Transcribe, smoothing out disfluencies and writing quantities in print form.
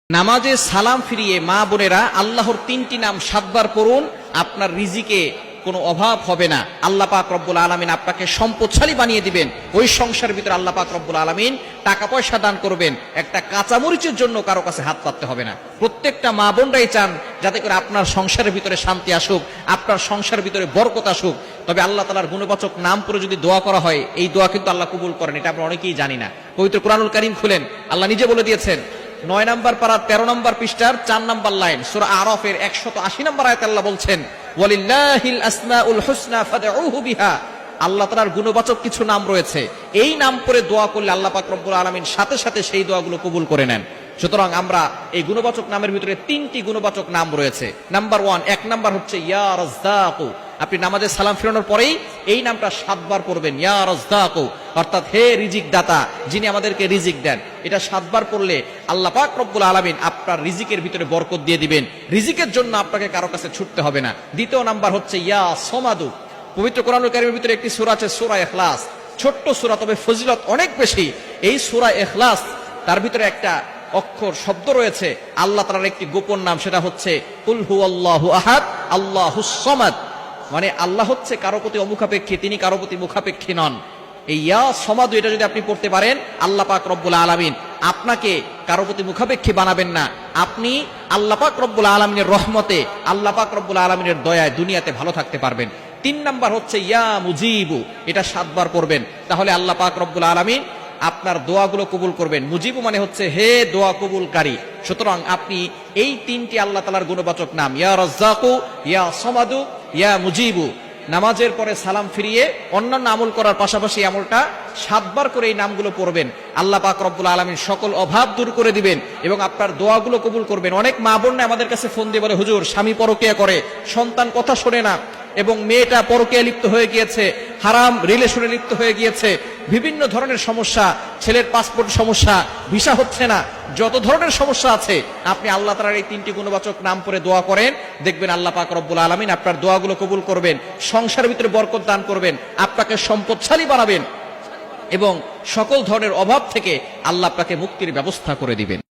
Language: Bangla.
নামাজে সালাম ফিরিয়ে মা বোনেরা আল্লাহর তিনটি নাম 7 বার পড়ুন, আপনার রিজিকে কোনো অভাব হবে না। আল্লাহ পাক রব্বুল আলামিন আপনাকে সম্পদশালী বানিয়ে দিবেন। ওই সংসারের ভিতরে আল্লাহ পাক রব্বুল আলামিন টাকা পয়সা দান করবেন। একটা কাঁচামরিচের জন্য কারো কাছে হাত পাততে হবে না। প্রত্যেকটা মা বোনরাই চান যাতে করে আপনার সংসারের ভিতরে শান্তি আসুক, আপনার সংসারের ভিতরে বরকত আসুক। তবে আল্লাহ তাআলার গুণবাচক নাম পড়ে যদি দোয়া করা হয়, এই দোয়া কিন্তু আল্লাহ কবুল করেন, এটা আমরা অনেকেই জানি না। পবিত্র কুরআনুল কারীম খুলেন, আল্লাহ নিজে বলে দিয়েছেন 9 নম্বর পারা 13 নম্বর পৃষ্ঠার 4 নম্বর লাইন সূরা আরাফের 180 নম্বর আয়াতে আল্লাহ বলছেন, ওয়ালিল্লাহিল আসমাউল হুসনা ফাদউহু বিহা। আল্লাহ তাআলার গুণবাচক কিছু নাম রয়েছে, এই নাম পড়ে দোয়া করলে আল্লাহ পাক রব্বুল আলামিন সাথে সাথে সেই দোয়াগুলো কবুল করে নেন। সুতরাং আমরা এই গুণবাচক নামের ভিতরে 3টি গুণবাচক নাম রয়েছে। নাম্বার 1, 1 নাম্বার হচ্ছে ইয়া রাজ্জাকু। আপনি নামাজে সালাম ফিরানোর পরেই এই নামটা 7 বার পড়বেন, ইয়া রাজ্জাকু, অর্থাৎ হে রিজিক দাতা, যিনি আমাদেরকে রিজিক দেন। এটা 7 বার পড়লে আল্লাহ পাক রব্বুল আলামিন আপনার রিজিকের ভিতরে বরকত দিয়ে দিবেন। রিজিকের জন্য আপনাকে কারো কাছে ছুটতে হবে না। দ্বিতীয় নাম্বার হচ্ছে ইয়া সমাদু। পবিত্র কোরআনুল কারীমের ভিতরে একটি সূরা আছে সূরা ইখলাস, ছোট্ট সূরা, তবে ফজিলত অনেক বেশি। এই সূরা ইখলাস, তার ভিতরে একটা অক্ষর শব্দ রয়েছে আল্লাহ তাআলার একটি গোপন নাম, সেটা হচ্ছে কুল হুয়াল্লাহু আহাদ আল্লাহুস সামাদ। মানে আল্লাহ হচ্ছে কারো প্রতি অমুখাপেক্ষী, তিনি কারো প্রতি মুখাপেক্ষী নন। এই ইয়া সমাদু, এটা যদি আপনি পড়তে পারেন, আল্লাহ পাক রব্বুল আলামিন আপনাকে কারো প্রতি মুখাপেক্ষী বানাবেন না। আপনি আল্লাহ পাক রব্বুল আলামিনের রহমতে, আল্লাহ পাক রব্বুল আলামিনের দয়ায় দুনিয়াতে ভালো থাকতে পারবেন। 3 নাম্বার হচ্ছে ইয়া মুজিবু, এটা 7 বার পড়বেন, তাহলে আল্লাহ পাক রব্বুল আলামিন আপনার দোয়াগুলো কবুল করবেন। মুজিবু মানে হচ্ছে হে দোয়া কবুলকারী। সুতরাং আপনি এই 3টি আল্লাহ তাআলার গুণবাচক নাম, ইয়া রাজ্জাকু, ইয়া সমাদু, ইয়া মুজিবু, নামাজের পরে সালাম ফিরিয়ে অন্যান্য আমল করার পাশাপাশি আমলটা 7 বার করে এই নামগুলো পড়বেন। আল্লাহ পাক রব্বুল আলামিন সকল অভাব দূর করে দিবেন এবং আপনার দোয়াগুলো কবুল করবেন। অনেক মা বোন আমাদের কাছে ফোন দিয়ে বলে, হুজুর স্বামী পরকীয়া করে, সন্তান কথা শোনে না, এবং মেয়েটা পরকীয়া লিপ্ত হয়ে গিয়েছে, হারাম রিলেশনে লিপ্ত হয়ে গিয়েছে, বিভিন্ন ধরনের সমস্যা, ছেলের পাসপোর্ট সমস্যা, ভিসা হচ্ছে না, যত ধরনের সমস্যা আছে, আপনি আল্লাহ তাআলার এই 3টি গুণবাচক নাম পড়ে দোয়া করেন, দেখবেন আল্লাহ পাক রব্বুল আলামিন আপনার দোয়াগুলো কবুল করবেন, সংসারের ভিতরে বরকত দান করবেন, আপনাকে সম্পদশালী বানাবেন এবং সকল ধরনের অভাব থেকে আল্লাহ আপনাকে মুক্তির ব্যবস্থা করে দিবেন।